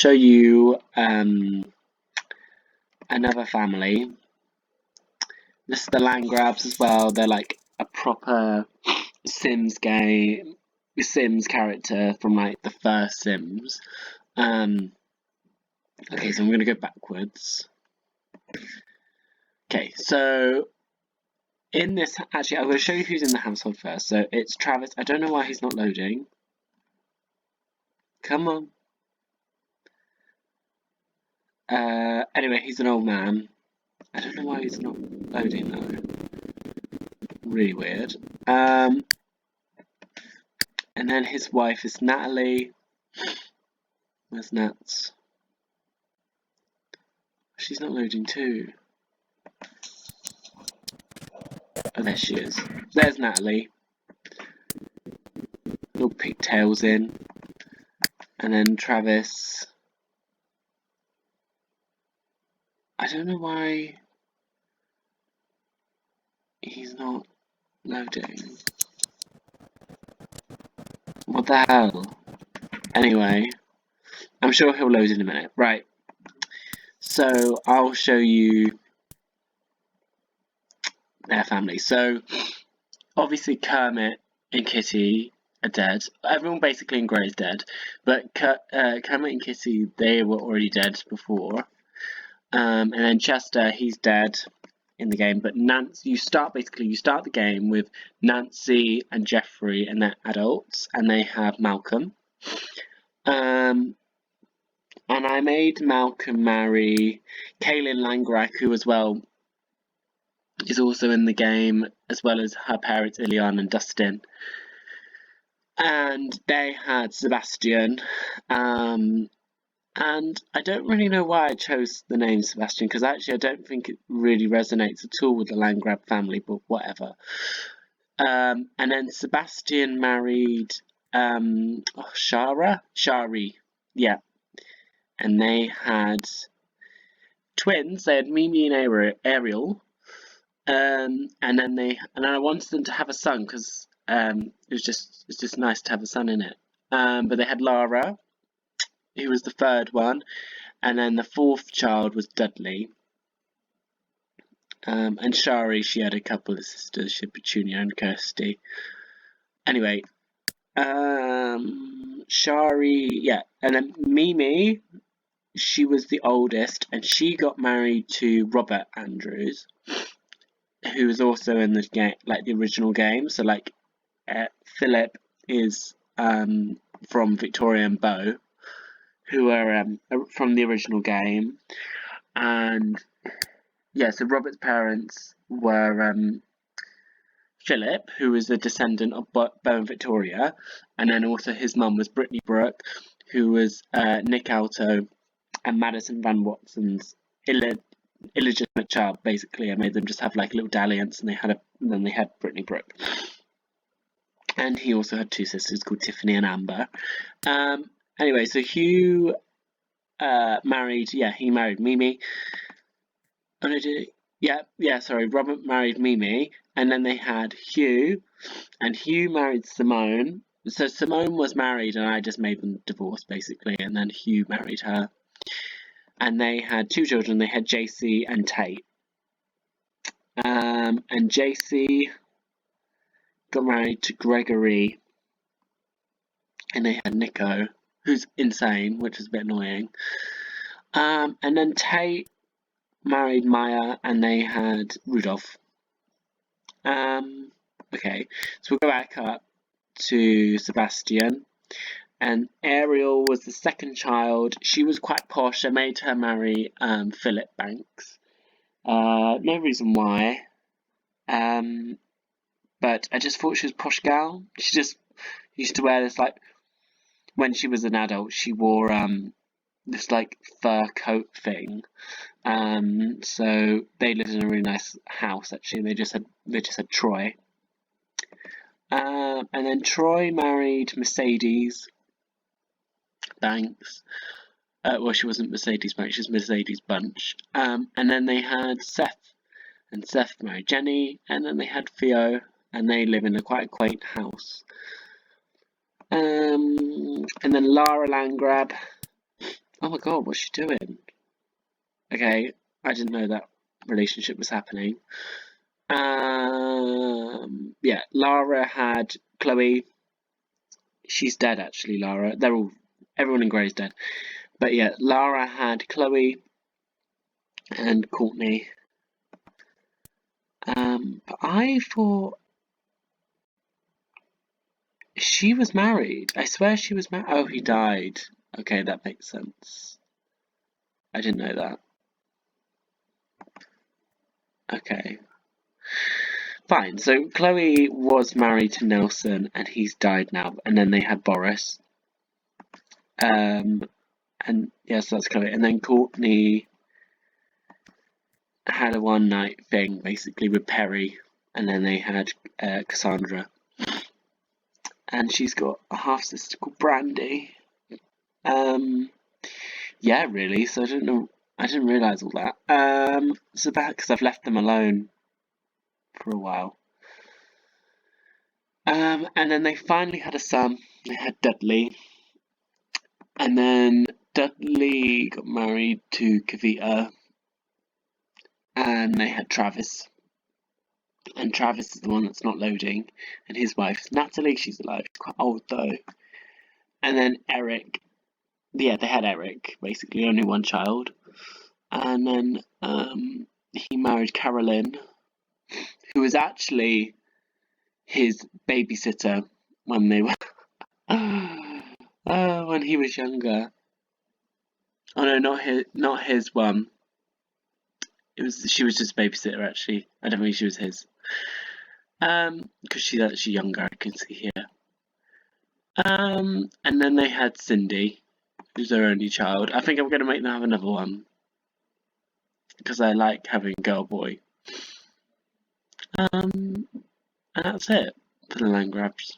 show you another family. This is the Landgrabs as well. They're like a proper Sims game, Sims character from like the first Sims. Okay, so I'm gonna go backwards. Okay, so in this, actually, I'm going to show you who's in the household first. So it's Travis. I don't know why he's not loading. Come on. Anyway, he's an old man. I don't know why he's not loading though. Really weird. And then his wife is Natalie. Where's Nats? She's not loading too. Oh, there she is. There's Natalie. Little pigtails in. And then Travis. I don't know why he's not loading. What the hell? Anyway, I'm sure he'll load in a minute. Right. So I'll show you their family. So obviously Kermit and Kitty are dead. Everyone basically in Grey is dead, but Kermit and Kitty, they were already dead before. And then Chester, he's dead in the game. But Nancy, you start the game with Nancy and Jeffrey, and they're adults, and they have Malcolm. And I made Malcolm marry Kaylin Landgraab, who as well is also in the game, as well as her parents Ilian and Dustin. And they had Sebastian. And I don't really know why I chose the name Sebastian, because actually I don't think it really resonates at all with the Landgraab family, but whatever. And then Sebastian married Shari, yeah. And they had twins. They had Mimi and Ariel. And then I wanted them to have a son because it's just nice to have a son in it. But they had Lara, who was the third one, and then the fourth child was Dudley. And Shari, she had a couple of sisters, she had Petunia and Kirsty. Anyway, Shari, yeah, and then Mimi, she was the oldest, and she got married to Robert Andrews, who was also in the game, like the original game. So like, Philip is from Victoria and Beau, who are from the original game, and yeah, so Robert's parents were Philip, who was a descendant of Beau and Victoria, and then also his mum was Brittany Brooke, who was Nick Alto and Madison Van Watson's illegitimate child. Basically, I made them just have like a little dalliance, and then they had Brittany Brooke. And he also had two sisters called Tiffany and Amber. Anyway, so Hugh married Mimi. Oh no, did he? Sorry, Robert married Mimi, and then they had Hugh, and Hugh married Simone. So Simone was married, and I just made them divorce basically, and then Hugh married her. And they had two children. They had JC and Tate. And JC got married to Gregory, and they had Nico, who's insane, which is a bit annoying. And then Tate married Maya, and they had Rudolph. Okay, so we'll go back up to Sebastian. And Ariel was the second child. She was quite posh. I made her marry Philip Banks. No reason why. But I just thought she was a posh gal. She just used to wear this, like, when she was an adult, she wore this like fur coat thing. So they lived in a really nice house actually. They just had Troy. And then Troy married Mercedes Banks. Well, she wasn't Mercedes Banks, she was Mercedes Bunch. And then they had Seth, and Seth married Jenny, and then they had Theo, and they live in quite a quaint house. And then Lara Landgraab, Oh my god, what's she doing? Okay, I didn't know that relationship was happening. Yeah, Lara had Chloe. She's dead actually, Lara. Everyone in Grey's dead. But yeah, Lara had Chloe and Courtney. But I thought she was married. I swear she was married. Oh, he died. Okay, that makes sense. I didn't know that. Okay. Fine. So Chloe was married to Nelson and he's died now. And then they had Boris. And yes, that's Chloe. And then Courtney had a one night thing basically with Perry. And then they had Cassandra. And she's got a half sister called Brandy. Yeah, really. So I don't know. I didn't realise all that. It's about because I've left them alone for a while. And then they finally had a son. They had Dudley, and then Dudley got married to Kavita, and they had Travis. And Travis is the one that's not loading, and his wife is Natalie. She's alive, quite old though. And then Eric. Yeah, they had Eric. Basically, only one child. And then he married Carolyn, who was actually his babysitter when they were when he was younger. Oh no, not his one. She was just a babysitter actually. I don't think she was his. Because she's actually younger, I can see here. And then they had Cindy, who's their only child. I think I'm gonna make them have another one because I like having girl boy. And that's it for the Landgrabs.